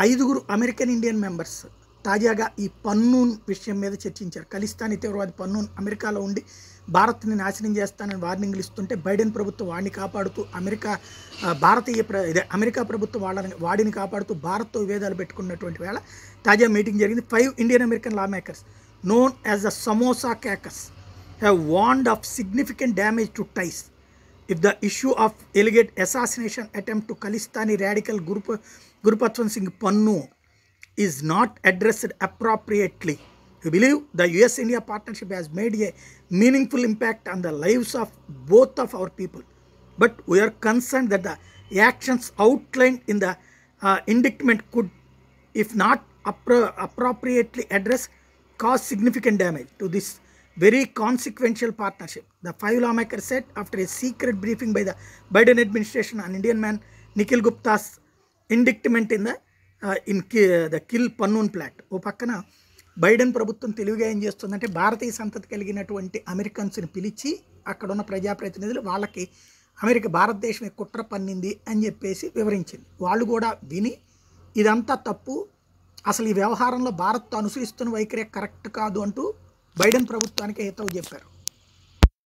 ఐదుగురు American Indian members తాజాగా ఈ పన్నూన్ విషయం మీద చర్చించారు. ఖలిస్తానీ తీవ్రవాది పన్నూన్ అమెరికాలో ఉండి భారత్ని నాశనం చేస్తానని వార్నింగ్లు ఇస్తుంటే బైడెన్ ప్రభుత్వం వాడిని కాపాడుతూ అమెరికా ప్రభుత్వం వాడిని కాపాడుతూ భారత్తో విభేదాలు పెట్టుకున్నటువంటి వేళ తాజా మీటింగ్ జరిగింది. 5 Indian American law makers known as the Samosa Caucus have warned of significant damage to ties if the issue of alleged assassination attempt to Khalistani radical Gurupatwant Singh Pannu is not addressed appropriately. We believe the US-India partnership has made a meaningful impact on the lives of both of our people, but we are concerned that the actions outlined in the indictment could, if not appropriately addressed, cause significant damage to this very consequential partnership. The 5 lawmakers said after a secret briefing by the Biden administration on Indian man Nikhil Gupta's indictment in the kill Pannoon plot. ఓ పక్కన Biden ప్రభుత్వం తెలివిగా ఏం చేస్తుందంటే భారతీయ సంతతి కలిగినటువంటి అమెరికన్స్ని పిలిచి అక్కడ ఉన్న ప్రజాప్రతినిధులు వాళ్ళకి భారతదేశం కుట్ర పన్నింది అని చెప్పేసి వివరించింది. వాళ్ళు కూడా విని ఇదంతా తప్పు, అసలు ఈ వ్యవహారంలో భారత్ అనుసరిస్తున్న వైఖరి కరెక్ట్ కాదు అంటూ బైడెన్ ప్రభుత్వానికి హితవు చెప్పారు.